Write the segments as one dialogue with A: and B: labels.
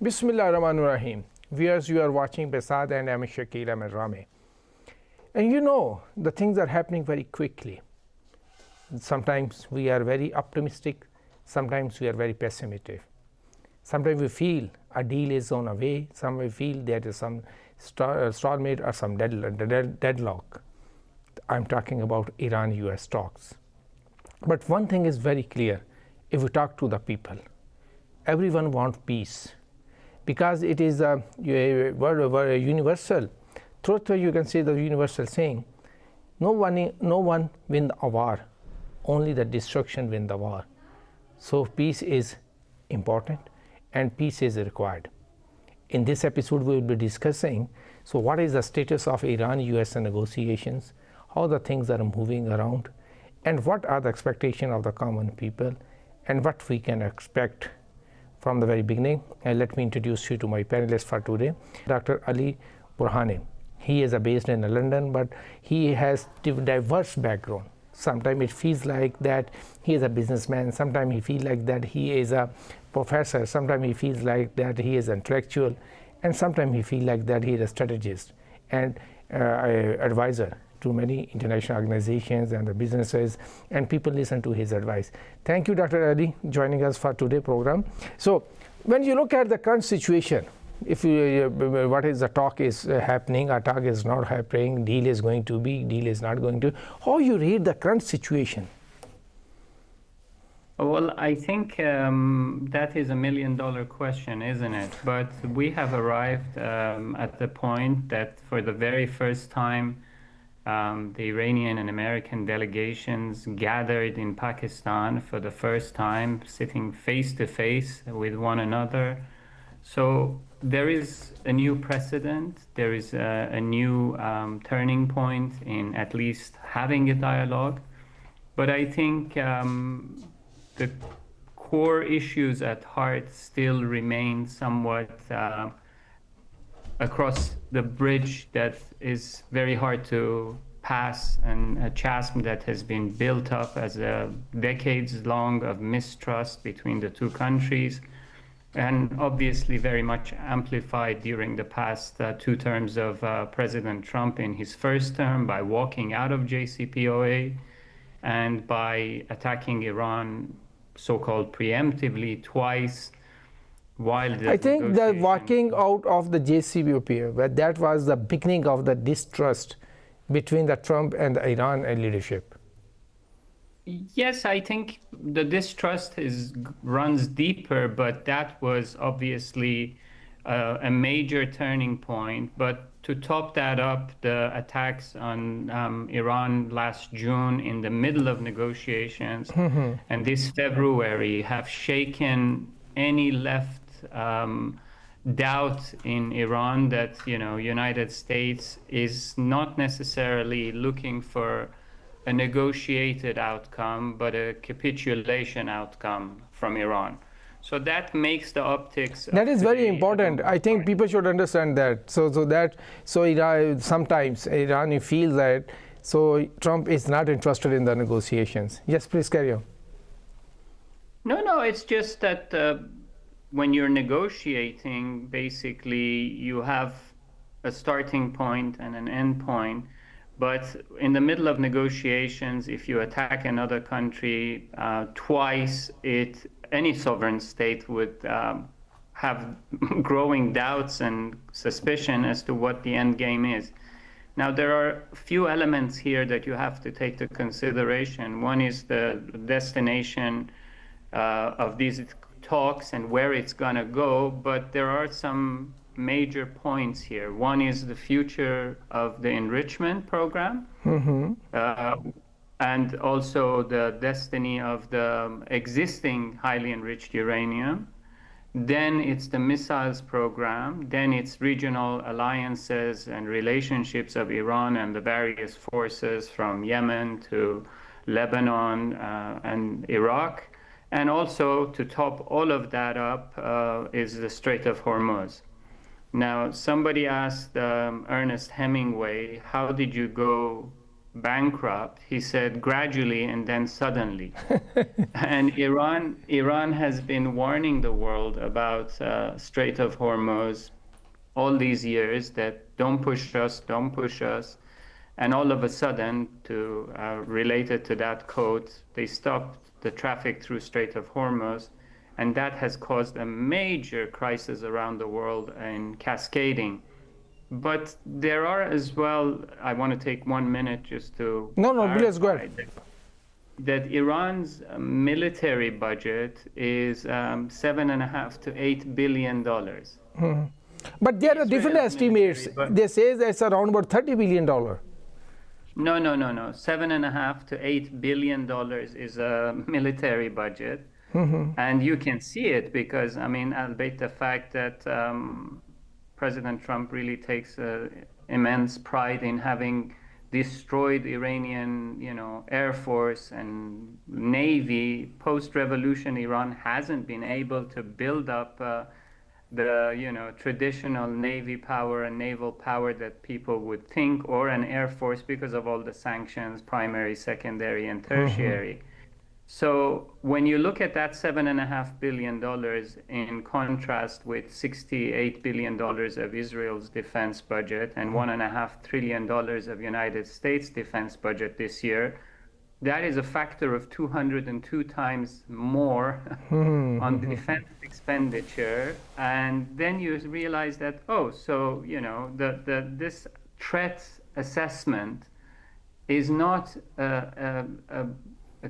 A: Bismillahirrahmanirrahim. Viewers, you are watching Bisaat and I'm Shakeel, I'm Ramay. And you know, the things are happening very quickly. Sometimes we are very optimistic, sometimes we are very pessimistic. Sometimes we feel a deal is on a way, sometimes we feel there is some stalemate or some deadlock. I'm talking about Iran-US talks. But one thing is very clear, if we talk to the people, everyone wants peace. Because it is a universal truth, you can say the universal saying, no one win a war, only the destruction win the war. So peace is important and peace is required. In this episode we will be discussing, so what is the status of Iran-US negotiations, how the things are moving around, and what are the expectations of the common people, and what we can expect from the very beginning. And let me introduce you to my panelists for today, Dr. Ali Burhani. He is based in London, but he has diverse background. Sometimes it feels like that he is a businessman, sometimes he feels like that he is a professor, sometimes he feels like that he is intellectual, and sometimes he feels like that he is a strategist and advisor to many international organizations and the businesses, and people listen to his advice. Thank you, Dr. Ali, joining us for today's program. So when you look at the current situation, if you, what is the talk is happening, a talk is not happening, deal is going to be, deal is not going to, how you read the current situation?
B: Well, I think that is $1 million question, isn't it? But we have arrived at the point that for the very first time, the Iranian and American delegations gathered in Pakistan for the first time, sitting face to face with one another. So there is a new precedent, there is a new turning point in at least having a dialogue. But I think the core issues at heart still remain somewhat across the bridge that is very hard to pass, and a chasm that has been built up as a decades long of mistrust between the two countries, and obviously very much amplified during the past 2 terms of President Trump in his first term by walking out of JCPOA and by attacking Iran so-called preemptively twice.
A: I think the walking out of the JCPOA, that was the beginning of the distrust between the Trump and the Iran leadership.
B: Yes, I think the distrust runs deeper, but that was obviously a major turning point. But to top that up, the attacks on Iran last June in the middle of negotiations and this February have shaken any left doubt in Iran that, you know, United States is not necessarily looking for a negotiated outcome, but a capitulation outcome from Iran. So that makes the optics.
A: That is very important. I think people should understand that. So Iran, sometimes Iran feels that so Trump is not interested in the negotiations. Yes, please carry on.
B: No, it's just that when you're negotiating, basically you have a starting point and an end point. But in the middle of negotiations, if you attack another country twice, any sovereign state would have growing doubts and suspicion as to what the end game is. Now, there are a few elements here that you have to take into consideration. One is the destination of these talks and where it's going to go, but there are some major points here. One is the future of the enrichment program, and also the destiny of the existing highly enriched uranium. Then it's the missiles program. Then it's regional alliances and relationships of Iran and the various forces from Yemen to Lebanon and Iraq. And also, to top all of that up, is the Strait of Hormuz. Now, somebody asked Ernest Hemingway, how did you go bankrupt. He said gradually and then suddenly. And Iran has been warning the world about Strait of Hormuz all these years, that don't push us, don't push us. And all of a sudden, related to that quote, they stopped the traffic through Strait of Hormuz, and that has caused a major crisis around the world in cascading. But there are as well, I want to take 1 minute just to
A: No, please go
B: clarify
A: ahead.
B: that Iran's military budget is $7.5 to $8 billion.
A: But there are different
B: Israel's
A: estimates.
B: military
A: They say that's around about $30 billion.
B: No. $7.5 to $8 billion is a military budget. And you can see it because, I mean, albeit the fact that President Trump really takes immense pride in having destroyed Iranian, Air Force and Navy. Post-revolution, Iran hasn't been able to build up the traditional Navy power and naval power that people would think, or an Air Force, because of all the sanctions, primary, secondary, and tertiary. So when you look at that $7.5 billion in contrast with $68 billion of Israel's defense budget and $1.5 trillion of United States defense budget this year, that is a factor of 202 times more on defense expenditure. And then you realize that, so this threat assessment is not a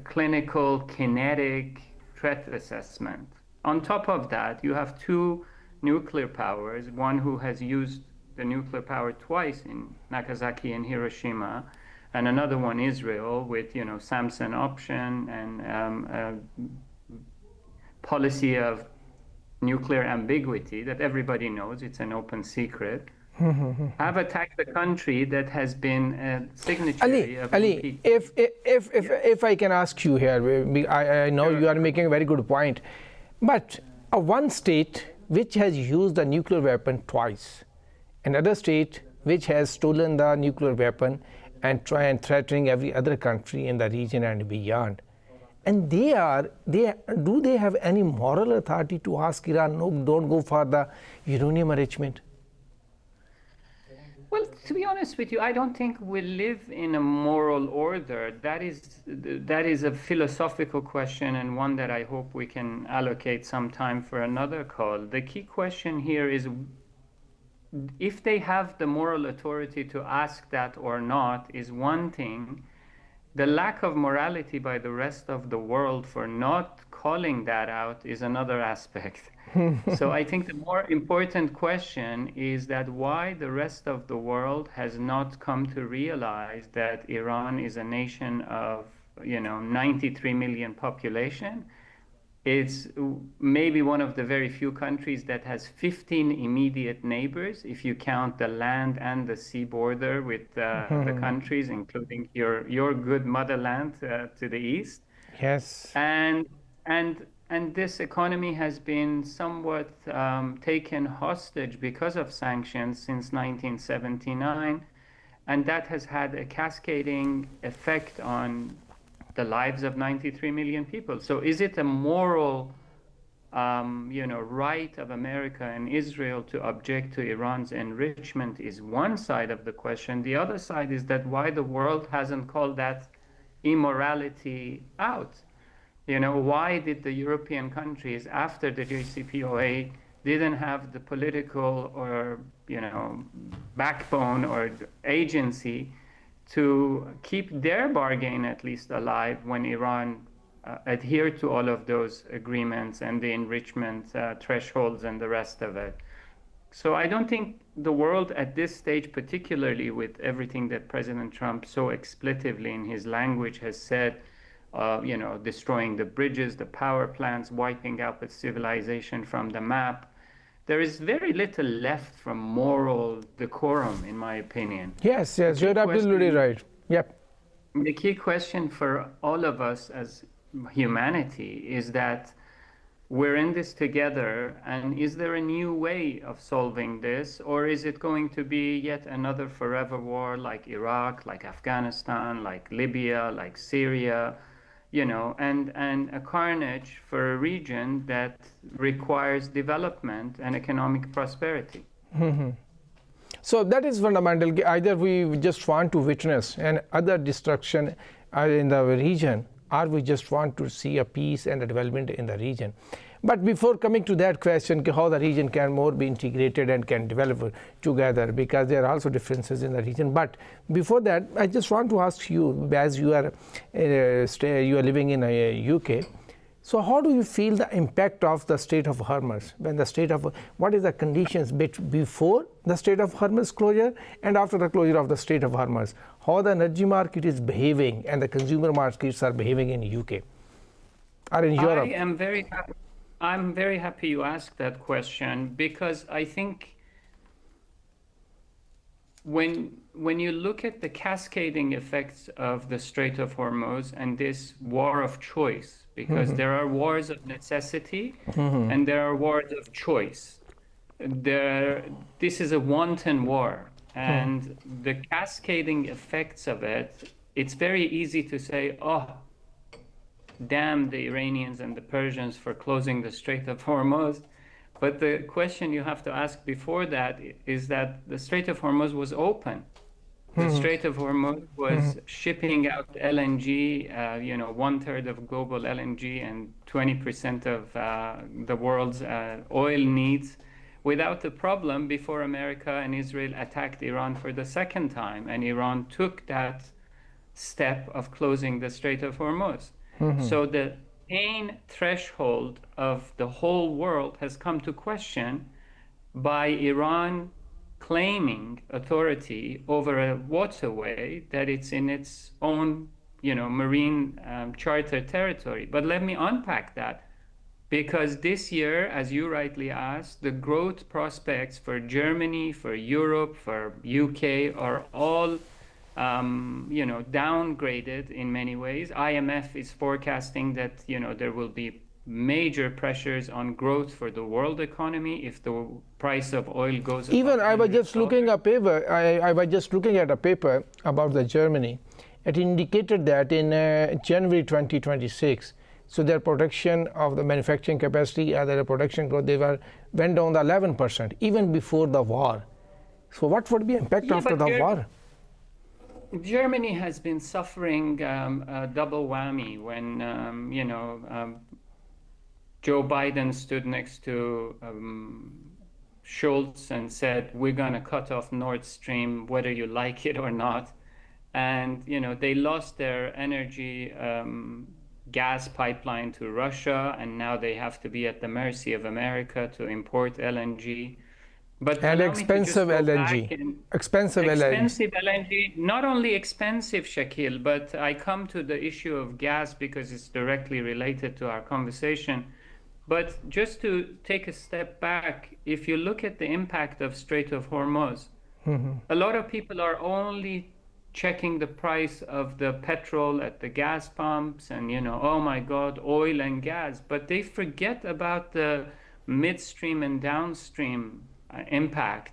B: clinical, kinetic threat assessment. On top of that, you have two nuclear powers, one who has used the nuclear power twice in Nagasaki and Hiroshima, and another one, Israel, with Samson option and policy of nuclear ambiguity that everybody knows, it's an open secret. Have attacked a country that has been a signatory of
A: Ali, if I can ask you here, I know you are making a very good point, but one state which has used a nuclear weapon twice, another state which has stolen the nuclear weapon and threatening every other country in the region and beyond, and do they have any moral authority to ask Iran, no, don't go for the uranium enrichment?
B: Well, to be honest with you, I don't think we live in a moral order. That is a philosophical question, and one that I hope we can allocate some time for another call. The key question here is if they have the moral authority to ask that or not is one thing. The lack of morality by the rest of the world for not calling that out is another aspect. So I think the more important question is that why the rest of the world has not come to realize that Iran is a nation of 93 million population. It's maybe one of the very few countries that has 15 immediate neighbors, if you count the land and the sea border with the countries, including your good motherland to the east.
A: Yes.
B: And this economy has been somewhat taken hostage because of sanctions since 1979, and that has had a cascading effect on the lives of 93 million people. So is it a moral right of America and Israel to object to Iran's enrichment is one side of the question. The other side is that why the world hasn't called that immorality out. Why did the European countries after the JCPOA didn't have the political or, backbone or agency to keep their bargain at least alive when Iran adhered to all of those agreements and the enrichment thresholds and the rest of it. So I don't think the world at this stage, particularly with everything that President Trump so expletively in his language has said, destroying the bridges, the power plants, wiping out the civilization from the map, there is very little left from moral decorum, in my opinion.
A: Yes, you're absolutely right. Yep.
B: The key question for all of us as humanity is that we're in this together, and is there a new way of solving this, or is it going to be yet another forever war like Iraq, like Afghanistan, like Libya, like Syria, and a carnage for a region that requires development and economic prosperity?
A: So that is fundamental. Either we just want to witness an other destruction in the region, or we just want to see a peace and a development in the region. But before coming to that question, how the region can more be integrated and can develop together, because there are also differences in the region. But before that, I just want to ask you, as you are living in UK, so how do you feel the impact of the Strait of Hormuz? What is the conditions before the Strait of Hormuz closure and after the closure of the Strait of Hormuz? How the energy market is behaving and the consumer markets are behaving in UK or in Europe?
B: I'm very happy you asked that question, because I think when you look at the cascading effects of the Strait of Hormuz and this war of choice, because there are wars of necessity and there are wars of choice. This is a wanton war, and the cascading effects of it, it's very easy to say, oh, damn the Iranians and the Persians for closing the Strait of Hormuz. But the question you have to ask before that is that the Strait of Hormuz was open. The Strait of Hormuz was shipping out LNG, 1/3 of global LNG and 20% of the world's oil needs without a problem before America and Israel attacked Iran for the second time. And Iran took that step of closing the Strait of Hormuz. So the pain threshold of the whole world has come to question by Iran claiming authority over a waterway that it's in its own, marine charter territory. But let me unpack that, because this year, as you rightly asked, the growth prospects for Germany, for Europe, for UK are all downgraded in many ways. IMF is forecasting that, there will be major pressures on growth for the world economy if the price of oil goes up.
A: Even I was just looking at a paper about the Germany. It indicated that in January 2026, so their production of the manufacturing capacity, their production growth, went down to 11%, even before the war. So what would be impact after the war?
B: Germany has been suffering a double whammy when, Joe Biden stood next to Schultz and said, we're going to cut off Nord Stream, whether you like it or not. And, they lost their energy gas pipeline to Russia, and now they have to be at the mercy of America to import LNG. But
A: expensive LNG. Expensive
B: LNG. Not only expensive, Shakeel, but I come to the issue of gas because it's directly related to our conversation. But just to take a step back, if you look at the impact of Strait of Hormuz, a lot of people are only checking the price of the petrol at the gas pumps and, oh my God, oil and gas. But they forget about the midstream and downstream impact,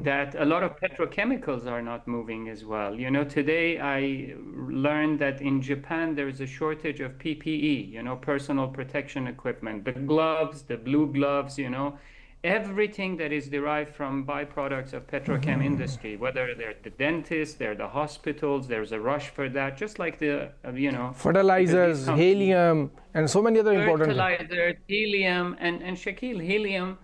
B: that a lot of petrochemicals are not moving as well. Today I learned that in Japan there's a shortage of PPE, personal protection equipment, the gloves, the blue gloves, everything that is derived from byproducts of petrochem industry, whether they're the dentists, they're the hospitals, there's a rush for that, just like the,
A: fertilizers, helium, and so many other important
B: fertilizers, helium, and Shakeel, helium,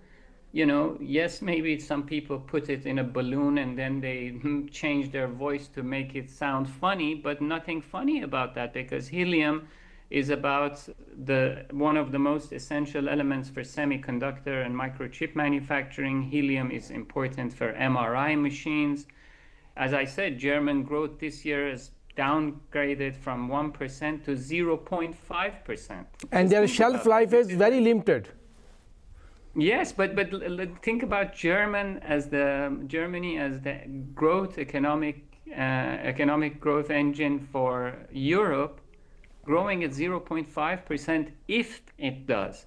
B: yes, maybe some people put it in a balloon and then they change their voice to make it sound funny, but nothing funny about that, because helium is about one of the most essential elements for semiconductor and microchip manufacturing. Helium is important for MRI machines. As I said, German growth this year is downgraded from 1% to 0.5%.
A: And their shelf life is very limited.
B: Yes, but think about Germany as the growth economic growth engine for Europe, growing at 0.5% if it does.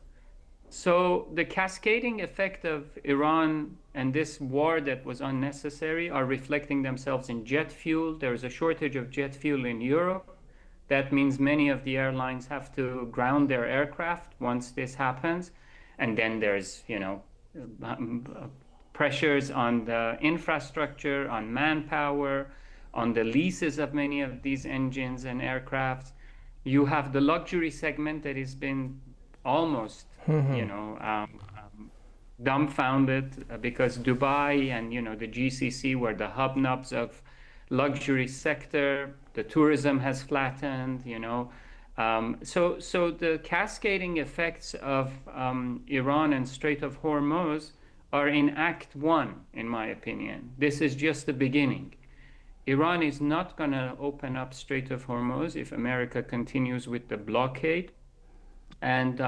B: So the cascading effect of Iran and this war that was unnecessary are reflecting themselves in jet fuel. There's a shortage of jet fuel in Europe. That means many of the airlines have to ground their aircraft once this happens. And then there's, pressures on the infrastructure, on manpower, on the leases of many of these engines and aircrafts. You have the luxury segment that has been almost, dumbfounded because Dubai and the GCC were the hubnubs of luxury sector. The tourism has flattened. So the cascading effects of Iran and Strait of Hormuz are in Act One, in my opinion. This is just the beginning. Iran is not going to open up Strait of Hormuz if America continues with the blockade. And,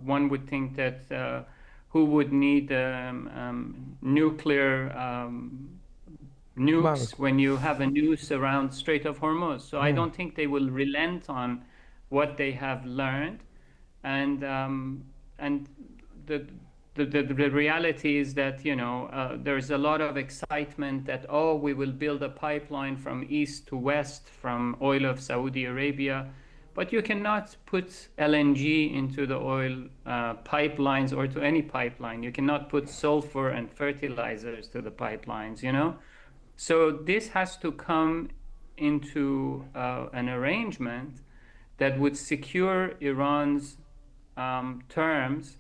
B: one would think that who would need nuclear nukes when you have a noose around Strait of Hormuz? So I don't think they will relent on what they have learned. And the reality is that, there's a lot of excitement that, we will build a pipeline from east to west from oil of Saudi Arabia. But you cannot put LNG into the oil pipelines or to any pipeline. You cannot put sulfur and fertilizers to the pipelines, So this has to come into an arrangement that would secure Iran's terms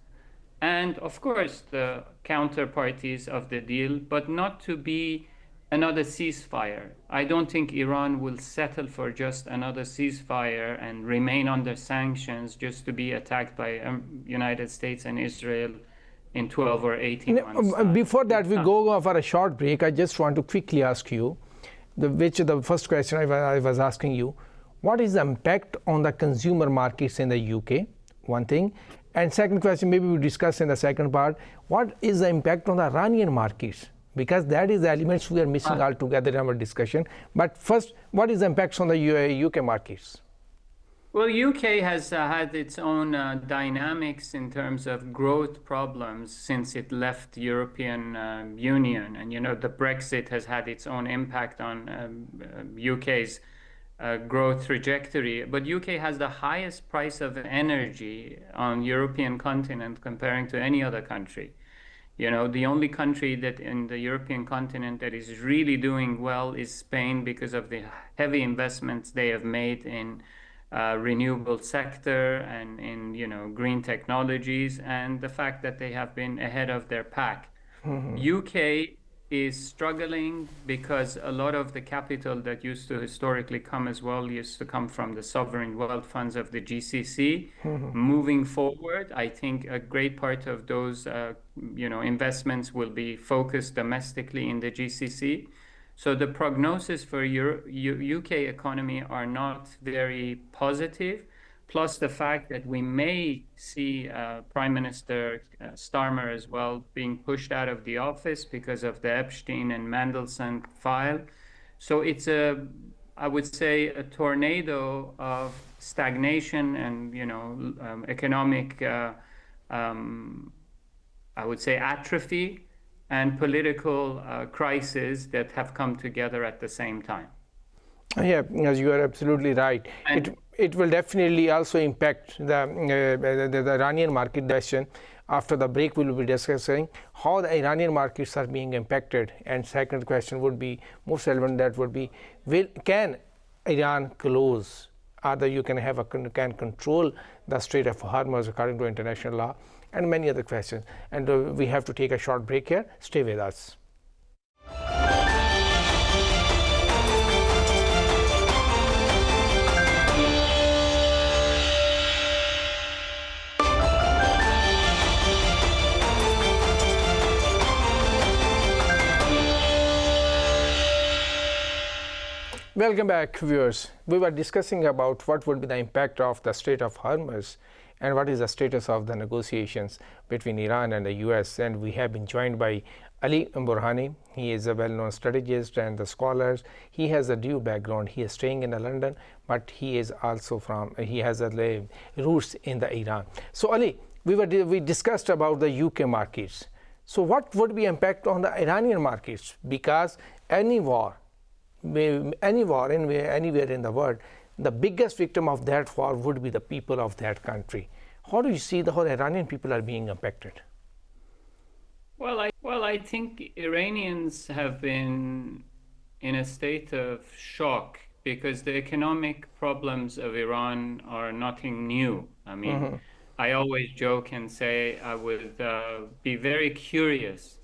B: and, of course, the counterparties of the deal, but not to be another ceasefire. I don't think Iran will settle for just another ceasefire and remain under sanctions just to be attacked by United States and Israel in 12 or 18 months.
A: Before that, we go for a short break. I just want to quickly ask you, the first question I was asking you, what is the impact on the consumer markets in the UK? One thing. And second question, maybe we discuss in the second part, what is the impact on the Iranian markets? Because that is the elements we are missing altogether in our discussion. But first, what is the impact on the UK markets?
B: Well, UK has had its own dynamics in terms of growth problems since it left the European Union. And, the Brexit has had its own impact on UK's growth trajectory. But UK has the highest price of energy on European continent comparing to any other country. The only country that in the European continent that is really doing well is Spain because of the heavy investments they have made in renewable sector and in green technologies, and the fact that they have been ahead of their pack. UK is struggling because a lot of the capital that used to historically come as well used to come from the sovereign wealth funds of the GCC. Moving forward, I think a great part of those investments will be focused domestically in the GCC. So the prognosis for UK economy are not very positive, plus the fact that we may see Prime Minister Starmer as well being pushed out of the office because of the Epstein and Mandelson file. So it's I would say, a tornado of stagnation and, economic, I would say, atrophy and political crises that have come together at the same time.
A: Yeah, as you are absolutely right. It will definitely also impact the Iranian market question. After the break, we will be discussing how the Iranian markets are being impacted. And second question would be most relevant, that would be, can Iran close, either you can control the Strait of Hormuz according to international law, and many other questions. And we have to take a short break here. Stay with us. Welcome back, viewers. We were discussing about what would be the impact of the Strait of Hormuz and what is the status of the negotiations between Iran and the US. And we have been joined by Ali Burhani. He is a well-known strategist and the scholar. He has a dual background. He is staying in London, but he is also he has roots in the Iran. So Ali, we discussed about the UK markets. So what would be impact on the Iranian markets? Because any war anywhere in the world, the biggest victim of that war would be the people of that country. How do you see the whole Iranian people are being impacted?
B: Well, I think Iranians have been in a state of shock because the economic problems of Iran are nothing new. I mean, I always joke and say I would be very curious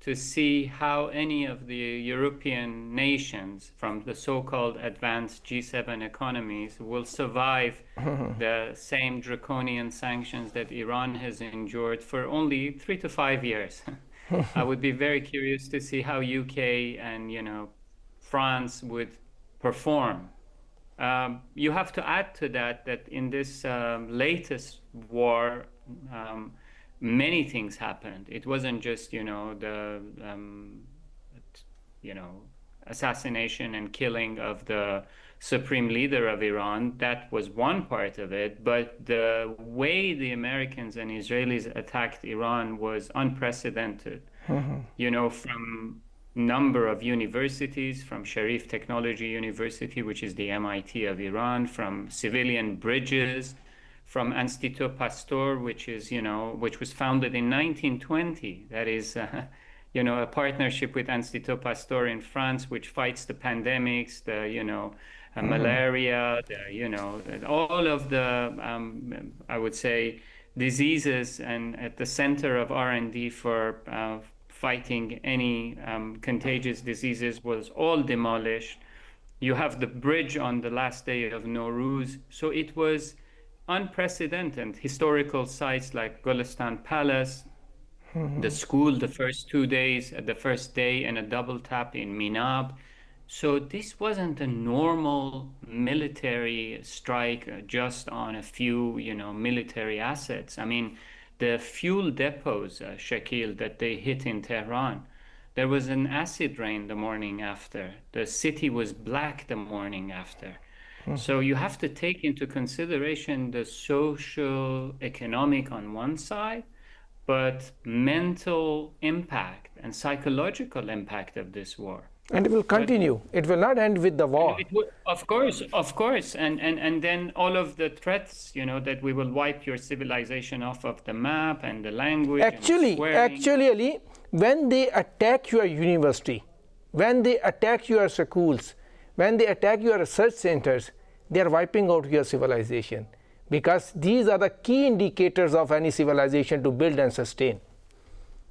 B: to see how any of the European nations from the so-called advanced G7 economies will survive the same draconian sanctions that Iran has endured for only 3 to 5 years. I would be very curious to see how UK and, France would perform. You have to add to that in this latest war, many things happened. It wasn't just, the assassination and killing of the supreme leader of Iran. That was one part of it, but the way the Americans and Israelis attacked Iran was unprecedented. From number of universities, from Sharif Technology University, which is the MIT of Iran, from civilian bridges, from Institut Pasteur, which was founded in 1920. That is, a partnership with Institut Pasteur in France, which fights the pandemics, malaria, all of the, I would say, diseases, and at the center of R&D for fighting any contagious diseases was all demolished. You have the bridge on the last day of Nowruz. So it was unprecedented. Historical sites like Gulistan Palace, the school the first 2 days, the first day, and a double tap in Minab. So this wasn't a normal military strike just on a few, military assets. I mean, the fuel depots, Shakeel, that they hit in Tehran, there was an acid rain the morning after. The city was black the morning after. So you have to take into consideration the social, economic on one side, but mental impact and psychological impact of this war.
A: And it will continue. It will not end with the war.
B: Of course. And then all of the threats, that we will wipe your civilization off of the map and the language.
A: Actually, when they attack your university, when they attack your schools, when they attack your research centers, they are wiping out your civilization, because these are the key indicators of any civilization to build and sustain.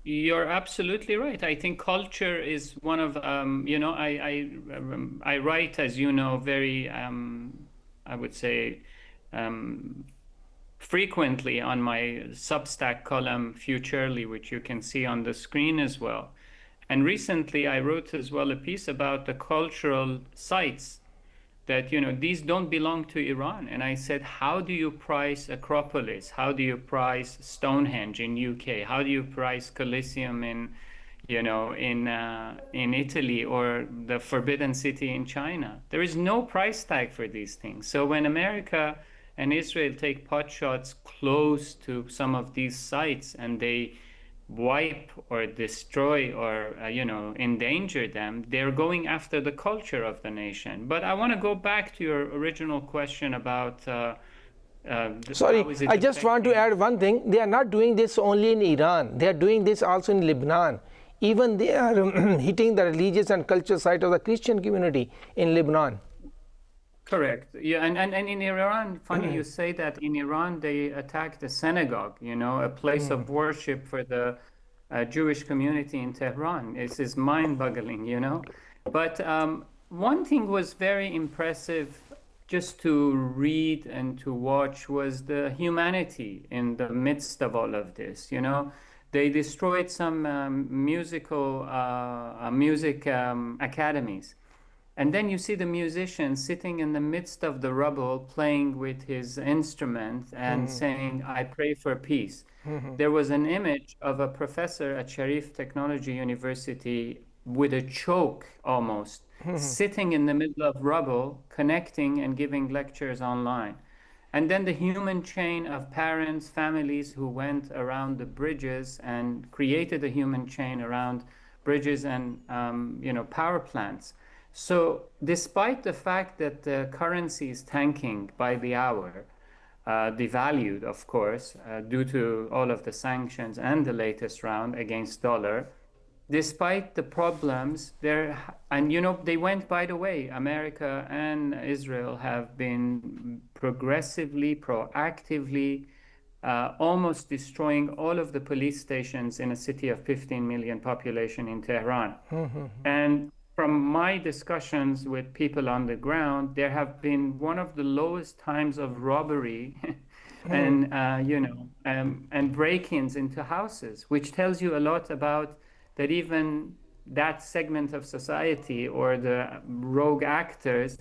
B: You're absolutely right. I think culture is one of, I write, as you know, very, I would say, frequently on my Substack column, Futurely, which you can see on the screen as well. And recently I wrote as well a piece about the cultural sites that, these don't belong to Iran. And I said, how do you price Acropolis? How do you price Stonehenge in UK? How do you price Colosseum in Italy, or the Forbidden City in China? There is no price tag for these things. So when America and Israel take pot shots close to some of these sites and they wipe or destroy or endanger them, they're going after the culture of the nation. But I want to go back to your original question about
A: sorry, I just want to add one thing. They are not doing this only in Iran. They are doing this also in Lebanon. Even they are hitting the religious and cultural side of the Christian community in Lebanon.
B: Correct. Yeah, and in Iran, funny you say that. In Iran, they attacked a synagogue, a place of worship for the Jewish community in Tehran. It's mind-boggling, But one thing was very impressive just to read and to watch was the humanity in the midst of all of this, They destroyed some music academies. And then you see the musician sitting in the midst of the rubble playing with his instrument and saying, I pray for peace. There was an image of a professor at Sharif Technology University with a choke almost, sitting in the middle of rubble, connecting and giving lectures online. And then the human chain of parents, families who went around the bridges and created a human chain around bridges and power plants. So despite the fact that the currency is tanking by the hour, devalued, of course, due to all of the sanctions and the latest round against dollar, despite the problems there, and they went, by the way, America and Israel have been progressively, proactively, almost destroying all of the police stations in a city of 15 million population in Tehran. And from my discussions with people on the ground, there have been one of the lowest times of robbery and and break-ins into houses, which tells you a lot about that even that segment of society or the rogue actors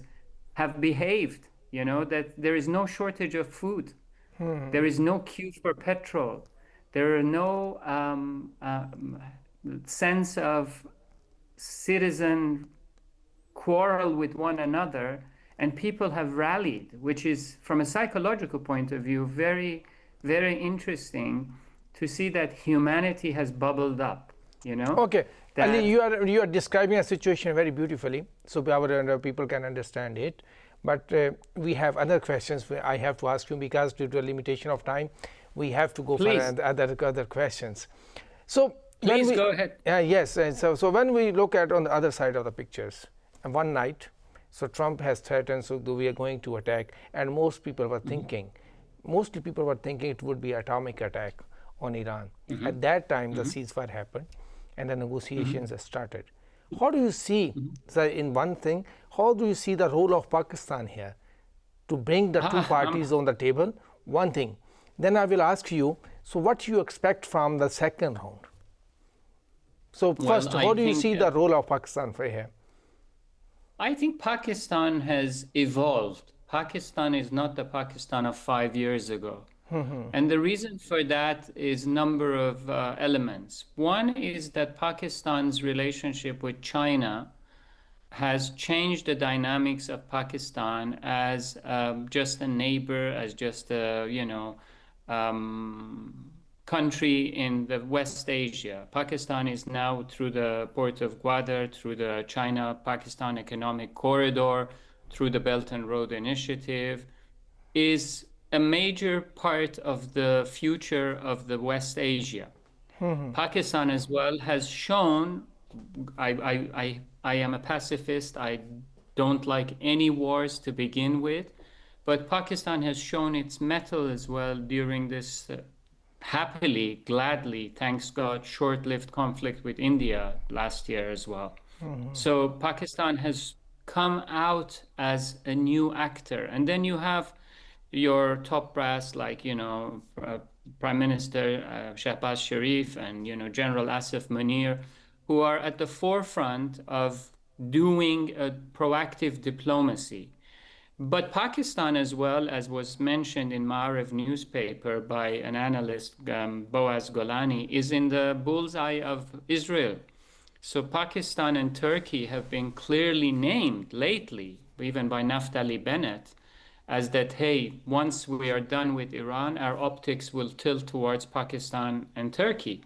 B: have behaved, that there is no shortage of food. There is no queue for petrol. There are no sense of citizen quarrel with one another, and people have rallied, which is, from a psychological point of view, very, very interesting to see that humanity has bubbled up.
A: Okay, Ali, you are describing a situation very beautifully, so our people can understand it. But we have other questions I have to ask you, because due to a limitation of time, we have to go
B: Please.
A: for other questions. So
B: please go ahead.
A: Yes, and so when we look at on the other side of the pictures, and one night, so Trump has threatened, so we are going to attack, and mostly people were thinking it would be atomic attack on Iran. At that time, the ceasefire happened, and the negotiations started. How do you see, so in one thing, how do you see the role of Pakistan here to bring the two parties on the table? One thing. Then I will ask you, so what do you expect from the second round? So first, how do you see the role of Pakistan for here?
B: I think Pakistan has evolved. Pakistan is not the Pakistan of 5 years ago. And the reason for that is number of elements. One is that Pakistan's relationship with China has changed the dynamics of Pakistan as just a neighbor, as just a country in the West Asia. Pakistan is now, through the port of Gwadar, through the China-Pakistan Economic Corridor, through the Belt and Road Initiative, is a major part of the future of the West Asia. Pakistan as well has shown, I am a pacifist, I don't like any wars to begin with, but Pakistan has shown its mettle as well during this happily, gladly, thanks God, short-lived conflict with India last year as well. So Pakistan has come out as a new actor. And then you have your top brass like, Prime Minister Shehbaz Sharif and, General Asif Munir, who are at the forefront of doing a proactive diplomacy. But Pakistan, as well, as was mentioned in Ma'arif newspaper by an analyst, Boaz Golani, is in the bullseye of Israel. So Pakistan and Turkey have been clearly named lately, even by Naftali Bennett, as that, hey, once we are done with Iran, our optics will tilt towards Pakistan and Turkey.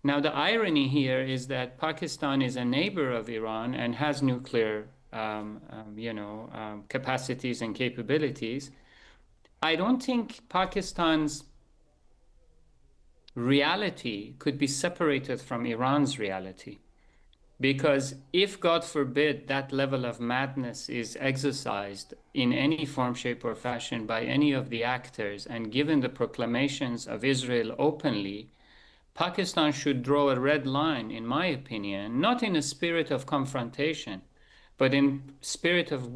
B: Now, the irony here is that Pakistan is a neighbor of Iran and has nuclear capacities and capabilities. I don't think Pakistan's reality could be separated from Iran's reality. Because if, God forbid, that level of madness is exercised in any form, shape, or fashion by any of the actors, and given the proclamations of Israel openly, Pakistan should draw a red line, in my opinion, not in a spirit of confrontation, but in spirit of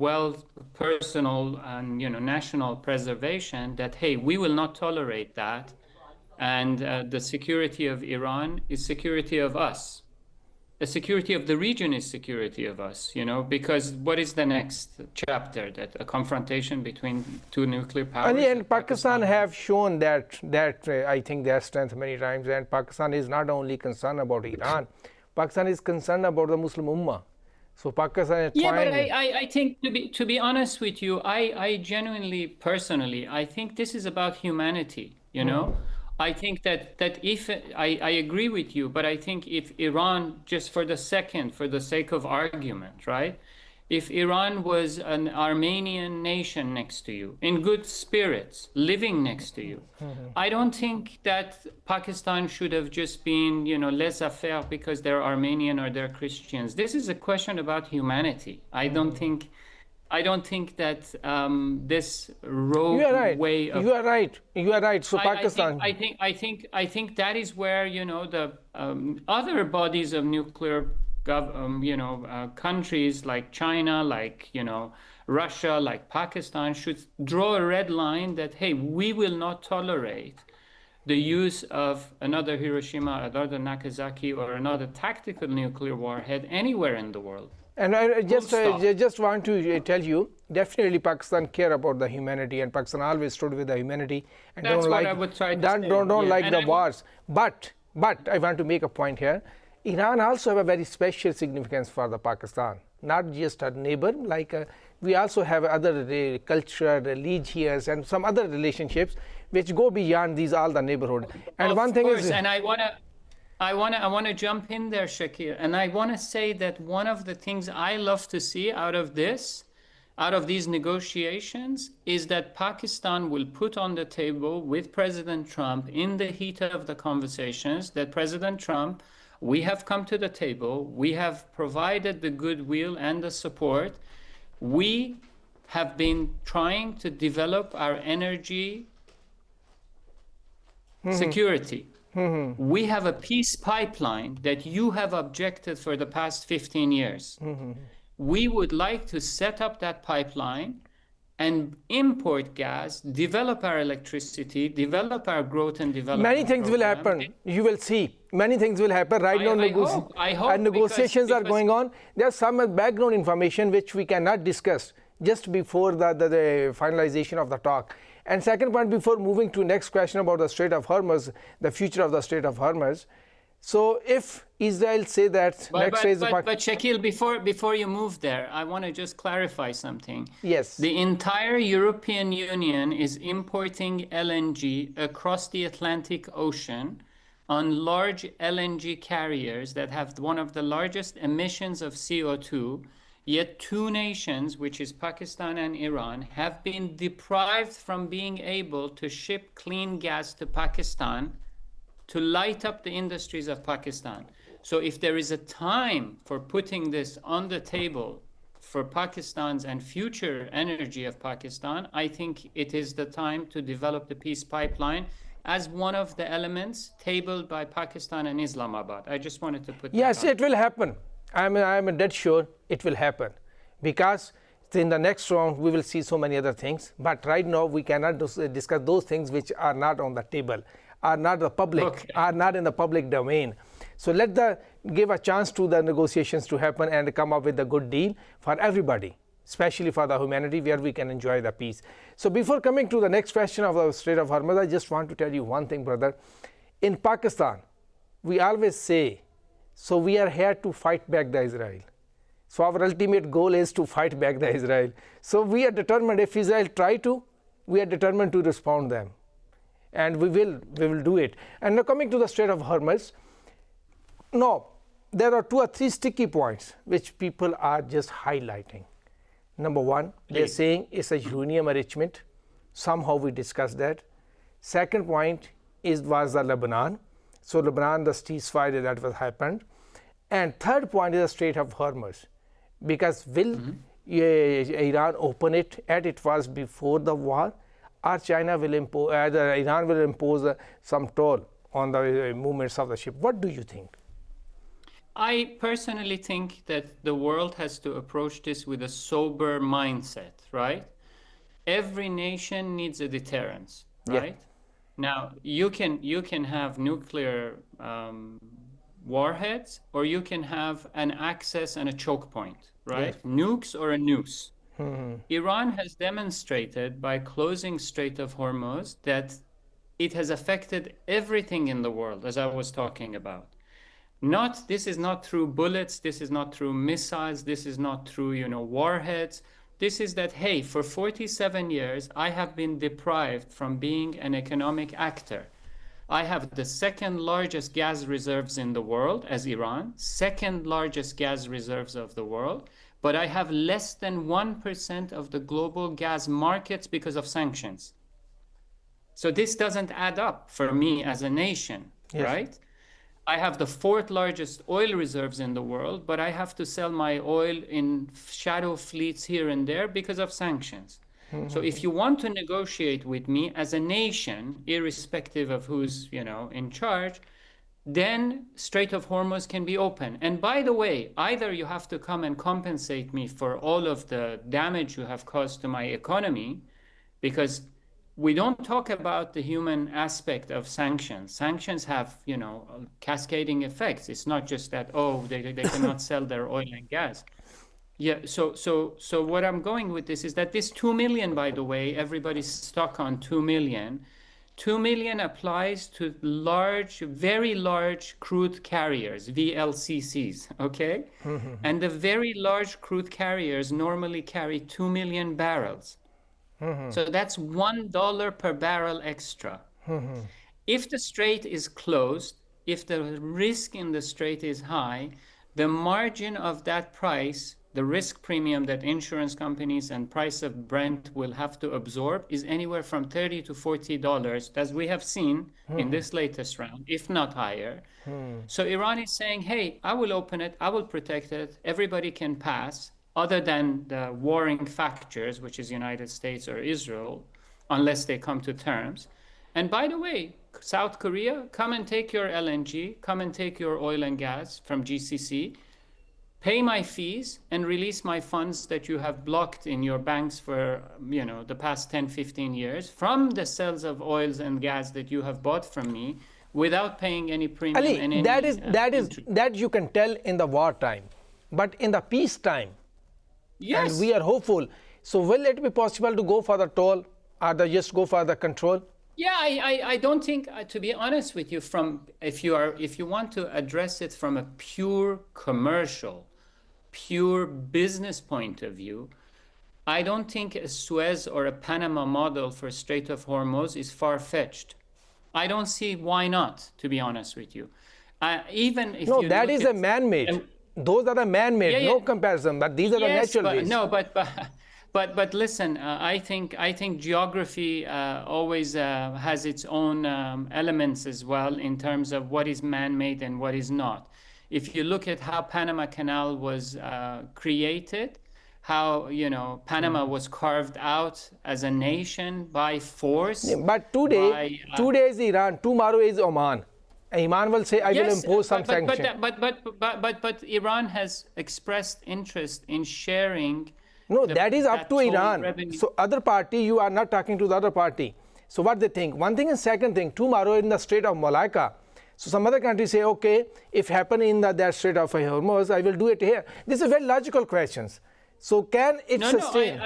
B: personal and national preservation, that, hey, we will not tolerate that, and the security of Iran is security of us. The security of the region is security of us, because what is the next chapter? That a confrontation between two nuclear powers?
A: And Pakistan have shown that I think their strength many times, and Pakistan is not only concerned about Iran, Pakistan is concerned about the Muslim Ummah. So Pakistan is
B: Yeah, but
A: trying.
B: I think to be honest with you, I genuinely, personally, I think this is about humanity, you know? I think that if I agree with you, but I think if Iran, just for the second, for the sake of argument, right? If Iran was an Armenian nation next to you, in good spirits, living next to you, I don't think that Pakistan should have just been, laissez-faire because they're Armenian or they're Christians. This is a question about humanity. I don't think that this
A: You are
B: rogue
A: right.
B: way of
A: You are right. You are right. So
B: I think
A: Pakistan.
B: I think that is where the other bodies of nuclear countries like China, like Russia, like Pakistan should draw a red line that, hey, we will not tolerate the use of another Hiroshima, another Nagasaki, or another tactical nuclear warhead anywhere in the world.
A: And I
B: Full
A: just
B: stop.
A: just want to tell you, definitely Pakistan care about the humanity, and Pakistan always stood with the humanity and
B: That's
A: don't
B: what
A: like
B: I would try to
A: don't
B: say.
A: don't
B: Yeah,
A: like
B: and
A: the
B: I
A: wars. But I want to make a point here. Iran also have a very special significance for the Pakistan, not just a neighbor. Like we also have other culture, religious, and some other relationships which go beyond these all the neighborhood. And
B: Of
A: one thing
B: course,
A: is,
B: and I wanna jump in there, Shakeel, and I wanna say that one of the things I love to see out of these negotiations, is that Pakistan will put on the table with President Trump, in the heat of the conversations, that President Trump, we have come to the table, we have provided the goodwill and the support. We have been trying to develop our energy security. We have a peace pipeline that you have objected for the past 15 years. We would like to set up that pipeline and import gas, develop our electricity, develop our growth and development
A: many things will
B: program.
A: happen. You will see many things will happen right now.
B: I hope
A: Negotiations are
B: because
A: going on. There's some background information which we cannot discuss just before the finalization of the talk. And second point, before moving to next question about the Strait of Hormuz, the future of the Strait of Hormuz. So if Israel say that next phase,
B: but Shakeel, before you move there, I want to just clarify something.
A: yes,
B: The entire European Union is importing LNG across the Atlantic Ocean on large LNG carriers that have one of the largest emissions of CO2. Yet two nations, which is Pakistan and Iran, have been deprived from being able to ship clean gas to Pakistan to light up the industries of Pakistan. So if there is a time for putting this on the table for Pakistan's and future energy of Pakistan, I think it is the time to develop the peace pipeline as one of the elements tabled by Pakistan and Islamabad. I just wanted to put
A: yes,
B: that out.
A: it will happen. I'm dead sure it will happen, because in the next round we will see so many other things. But right now we cannot discuss those things which are not on the table, are not the public,
B: Okay.
A: are not in the public domain. So give a chance to the negotiations to happen and come up with a good deal for everybody, especially for the humanity, where we can enjoy the peace. So before coming to the next question of the Strait of Hormuz, I just want to tell you one thing, brother. In Pakistan, we always say, so we are here to fight back the Israel. So our ultimate goal is to fight back the Israel. So we are determined, if Israel try to, we are determined to respond them. And we will do it. And now coming to the Strait of Hormuz, no, there are 2 or 3 sticky points which people are just highlighting. Number one, they're saying it's a uranium enrichment. Somehow we discussed that. Second point was the Lebanon. So Lebanon, the ceasefire that was happened. And third point is the Strait of Hormuz. Because will Iran open it as it was before the war, or China will impose, either Iran will impose some toll on the movements of the ship? What do you think?
B: I personally think that the world has to approach this with a sober mindset, right? Every nation needs a deterrence,
A: Yeah.
B: right? Now, you can have nuclear warheads, or you can have an access and a choke point, right? Nukes or a noose. Iran has demonstrated by closing Strait of Hormuz that it has affected everything in the world, as I was talking about. This is not through bullets, this is not through missiles, this is not through, warheads. This is that, hey, for 47 years, I have been deprived from being an economic actor. I have the second largest gas reserves in the world as Iran, second largest gas reserves of the world, but I have less than 1% of the global gas markets because of sanctions. So this doesn't add up for me as a nation,
A: Yes.
B: right? I have the fourth largest oil reserves in the world, but I have to sell my oil in shadow fleets here and there because of sanctions. So if you want to negotiate with me as a nation, irrespective of who's, in charge, then Strait of Hormuz can be open. And by the way, either you have to come and compensate me for all of the damage you have caused to my economy, because we don't talk about the human aspect of sanctions. Sanctions have, cascading effects. It's not just that, they cannot sell their oil and gas. Yeah, so what I'm going with this is that this 2 million, by the way, everybody's stuck on 2 million. 2 million applies to large, very large crude carriers, VLCCs, okay? And the very large crude carriers normally carry 2 million barrels. So that's $1 per barrel extra. If the strait is closed, if the risk in the strait is high, the margin of that price, the risk premium that insurance companies and price of Brent will have to absorb, is anywhere from $30 to $40, as we have seen in this latest round, if not higher. So Iran is saying, hey, I will open it, I will protect it, everybody can pass, other than the warring factors, which is United States or Israel, unless they come to terms. And by the way, South Korea, come and take your LNG, come and take your oil and gas from GCC, pay my fees and release my funds that you have blocked in your banks for, the past 10, 15 years from the sales of oils and gas that you have bought from me without paying any premium.
A: Ali,
B: and any,
A: that you can tell in the wartime, but in the peacetime,
B: yes.
A: and we are hopeful. So will it be possible to go for the toll or just go for the control?
B: Yeah, I don't think, to be honest with you, if you want to address it from a pure commercial, pure business point of view, I don't think a Suez or a Panama model for Strait of Hormuz is far-fetched. I don't see why not, to be honest with you. Even if you
A: that is a man-made. Those are the man-made, no comparison. But these are the natural ways.
B: No, but listen, I think geography always has its own elements as well in terms of what is man-made and what is not. If you look at how Panama Canal was created, how Panama was carved out as a nation by force.
A: Yeah, but today is Iran, tomorrow is Oman. Iran will say, I will impose some sanctions.
B: But Iran has expressed interest in sharing.
A: No, that is up to Iran.
B: Revenue.
A: So other party, you are not talking to the other party. So what they think? One thing and second thing, tomorrow in the Strait of Malacca, so some other countries say, okay, if happen in that Strait of Hormuz, I will do it here. These are very logical questions. So can it sustain?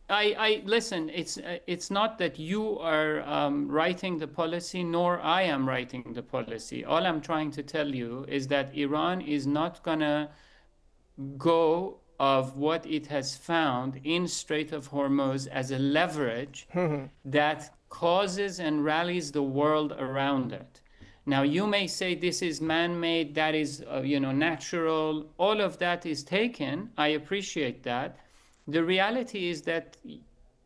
B: I listen. It's not that you are writing the policy, nor I am writing the policy. All I'm trying to tell you is that Iran is not gonna go of what it has found in Strait of Hormuz as a leverage that causes and rallies the world around it. Now, you may say this is man-made, that is, natural. All of that is taken. I appreciate that. The reality is that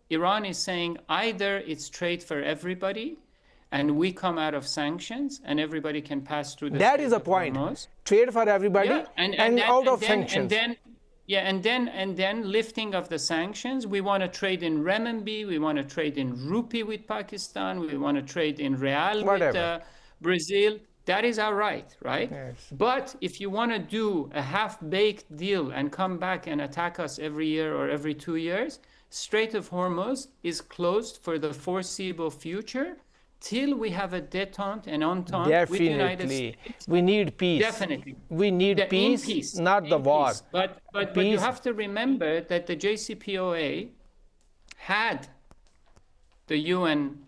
B: Iran is saying either it's trade for everybody and we come out of sanctions and everybody can pass through the
A: That is a point.
B: Hormuz.
A: Trade for everybody and out of sanctions.
B: And then lifting of the sanctions. We want to trade in renminbi, we want to trade in rupee with Pakistan, we want to trade in real with Brazil. That is our right?
A: Yes.
B: But if you want to do a half-baked deal and come back and attack us every year or every 2 years, Strait of Hormuz is closed for the foreseeable future till we have a détente and entente with the United States.
A: We need peace.
B: Definitely.
A: We need peace, not the war.
B: But you have to remember that the JCPOA had the UN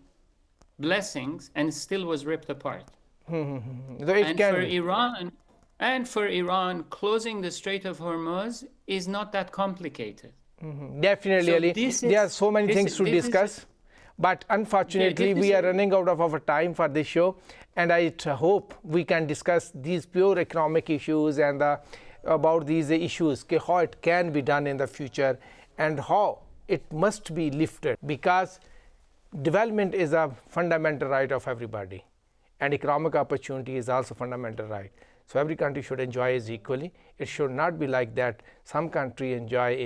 B: blessings and still was ripped apart.
A: So
B: and for Iran, And for Iran, closing the Strait of Hormuz is not that complicated.
A: Definitely,
B: So
A: Ali.
B: this
A: There are
B: is
A: so many
B: this
A: things to
B: this is
A: discuss, but unfortunately,
B: this
A: we are
B: is
A: running out of our time for this show. And I hope we can discuss these pure economic issues and about these issues, how it can be done in the future and how it must be lifted, because development is a fundamental right of everybody, and economic opportunity is also fundamental right. So every country should enjoy it equally. It should not be like that some country enjoy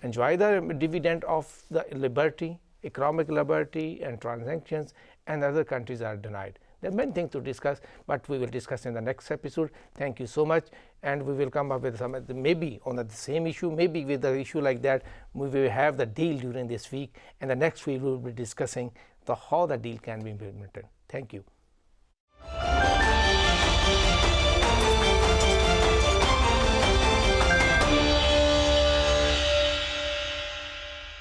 A: the dividend of the liberty, economic liberty and transactions, and other countries are denied. There are many things to discuss, but we will discuss in the next episode. Thank you so much, and we will come up with some, maybe on the same issue, maybe with the issue like that. We will have the deal during this week, and the next week we will be discussing how the deal can be implemented. Thank you.